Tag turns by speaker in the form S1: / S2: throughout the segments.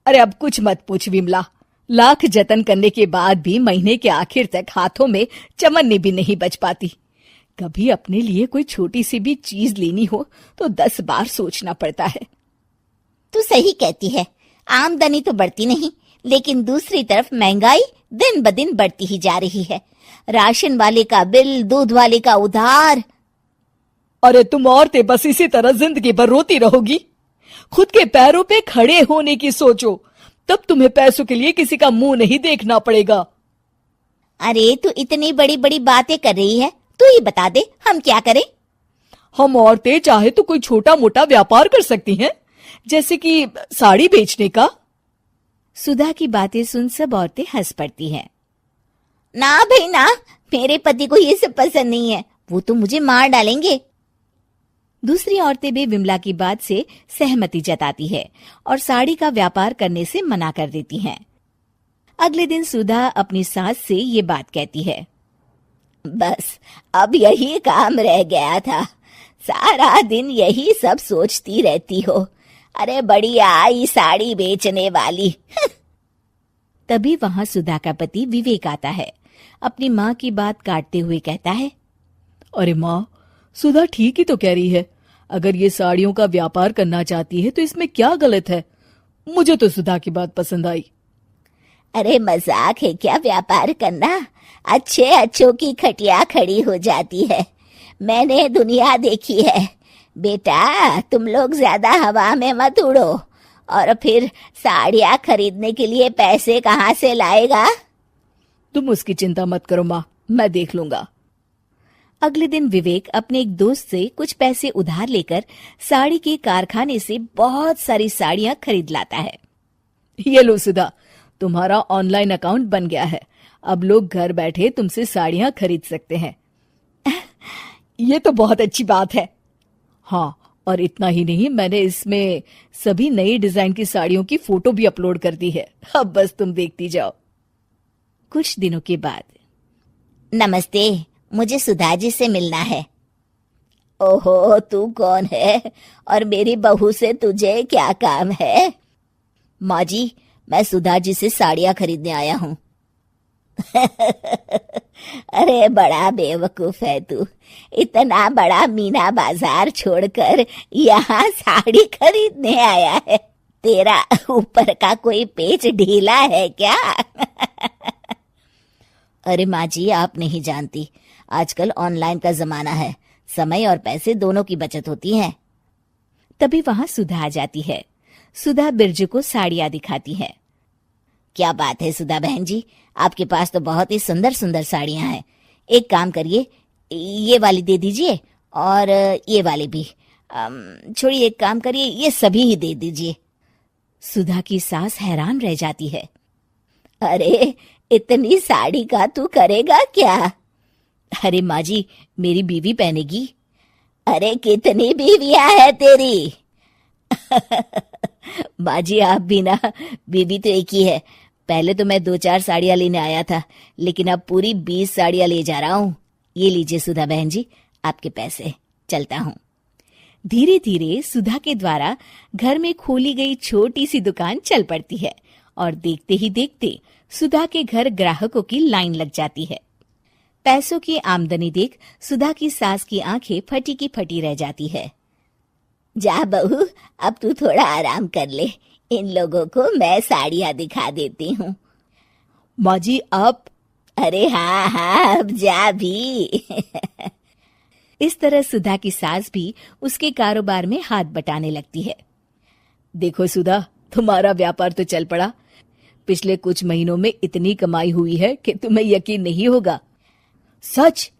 S1: अरे अब कुछ मत पूछ विमला, लाख जतन करने के बाद भी महीने के आखिर तक हाथों में चमन्नी भी नहीं बच पाती। कभी अपने लिए कोई छोटी सी भी चीज लेनी हो तो 10 बार सोचना पड़ता है।
S2: तू सही कहती है, आमदनी तो बढ़ती नहीं, लेकिन दूसरी तरफ महंगाई दिन ब दिन बढ़ती ही जा रही है। राशन वाले का बिल, दूध वाले का उधार।
S1: अरे तुम औरतें बस इसी तरह जिंदगी भर रोती रहोगी। खुद के पैरों पे खड़े होने की सोचो, तब तुम्हें पैसों के लिए किसी का मुंह नहीं देखना पड़ेगा।
S2: अरे तू इतनी बड़ी बड़ी बातें कर रही है, तू ही बता दे हम क्या करें।
S1: हम औरतें चाहे तो कोई छोटा मोटा व्यापार कर सकती हैं, जैसे कि साड़ी बेचने का।
S2: सुधा की बातें सुन सब औरतें हंस पड़ती हैं। ना भाई ना, मेरे पति को ये सब पसंद नहीं है, वो तो मुझे मार डालेंगे। दूसरी औरतें भी विमला की बात से सहमति जताती है और साड़ी का व्यापार करने से मना कर देती हैं। अगले दिन सुधा अपनी सास से ये बात कहती है। बस अब यही काम रह गया था, सारा दिन यही सब सोचती रहती हो। अरे बड़ी आई साड़ी बेचने वाली। तभी वहां सुधा का पति विवेक आता है। अपनी माँ की बात काटते हुए कहता है,
S1: अरे माँ, सुधा ठीक ही तो कह रही है। अगर ये साड़ियों का व्यापार करना चाहती है तो इसमें क्या गलत है? मुझे तो सुधा की बात पसंद आई।
S2: अरे मजाक है क्या व्यापार करना? अच्छे अच्छों की खटिया खड़ी हो जाती है। मैंने दुनिया देखी है। बेटा तुम लोग ज्यादा हवा में मत उड़ो, और फिर साड़ियाँ खरीदने के लिए पैसे कहाँ से लाएगा?
S1: तुम उसकी चिंता मत करो माँ, मैं देख लूंगा।
S2: अगले दिन विवेक अपने एक दोस्त से कुछ पैसे उधार लेकर साड़ी के कारखाने से बहुत सारी साड़ियाँ खरीद लाता है।
S1: ये लो सुधा, तुम्हारा ऑनलाइन अकाउंट बन गया है। अब लोग घर बैठे तुमसे साड़ियाँ खरीद सकते हैं। ये तो बहुत अच्छी बात है। हाँ, और इतना ही नहीं, मैंने इसमें सभी नई डिजाइन की साड़ियों की फोटो भी अपलोड कर दी है। अब बस तुम देखती जाओ।
S2: कुछ दिनों के बाद, नमस्ते, मुझे सुधा जी से मिलना है। ओहो, तू कौन है और मेरी बहू से तुझे क्या काम है? माँ जी, मैं सुधा जी से साड़ियाँ खरीदने आया हूँ। अरे बड़ा बेवकूफ है तू, इतना बड़ा मीना बाजार छोड़कर यहाँ साड़ी खरीदने आया है। तेरा ऊपर का कोई पेच ढीला है क्या? अरे माँ जी, आप नहीं जानती, आजकल ऑनलाइन का जमाना है, समय और पैसे दोनों की बचत होती है। तभी वहां सुधा आ जाती है। सुधा बिरजू को साड़ियाँ दिखाती है। क्या बात है सुधा बहन जी, आपके पास तो बहुत ही सुंदर सुंदर साड़ियाँ हैं। एक काम करिए, ये वाली दे दीजिए और ये वाली भी। छोड़िए, एक काम करिए, ये सभी ही दे दीजिए। सुधा की सास हैरान रह जाती है। अरे इतनी साड़ी का तू करेगा क्या? अरे माँ जी, मेरी बीवी पहनेगी। अरे कितनी बीवियां है तेरी? माँ जी आप भी ना, बीवी तो एक ही है। पहले तो मैं 2-4 साड़ियाँ लेने आया था, लेकिन अब पूरी 20 साड़ियाँ ले जा रहा हूँ। ये लीजिए सुधा बहन जी, आपके पैसे, चलता हूँ। धीरे धीरे सुधा के द्वारा घर में खोली गई छोटी सी दुकान चल पड़ती है और देखते ही देखते सुधा के घर ग्राहकों की लाइन लग जाती है। पैसों की आमदनी देख सुधा की सास की आंखें फटी की फटी रह जाती है। जा बहू, अब तू थोड़ा आराम कर ले, इन लोगों को मैं साड़ियाँ दिखा देती हूँ।
S1: माँ जी आप?
S2: अरे हाँ हाँ, अब जा भी। इस तरह सुधा की सास भी उसके कारोबार में हाथ बटाने लगती है।
S1: देखो सुधा, तुम्हारा व्यापार तो चल पड़ा। पिछले कुछ महीनों में इतनी कमाई हुई है कि तुम्हें यकीन नहीं होगा। सच?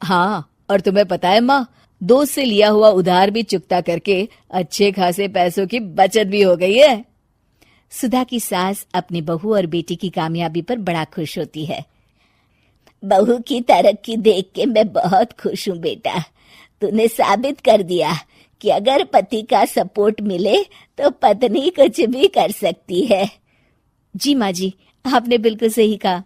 S1: हाँ, और तुम्हें पता है माँ, दोस्त से लिया हुआ उधार भी चुकता करके अच्छे खासे पैसों की बचत भी हो गई है। सुधा की सास अपनी बहू और बेटी की कामयाबी पर बड़ा खुश होती है। बहू की तरक्की देख के मैं बहुत खुश हूँ बेटा। तूने साबित कर दिया कि अगर पति का सपोर्ट मिले तो पत्नी कुछ भी कर सकती है। जी माँ जी, आपने बिल्कुल सही कहा।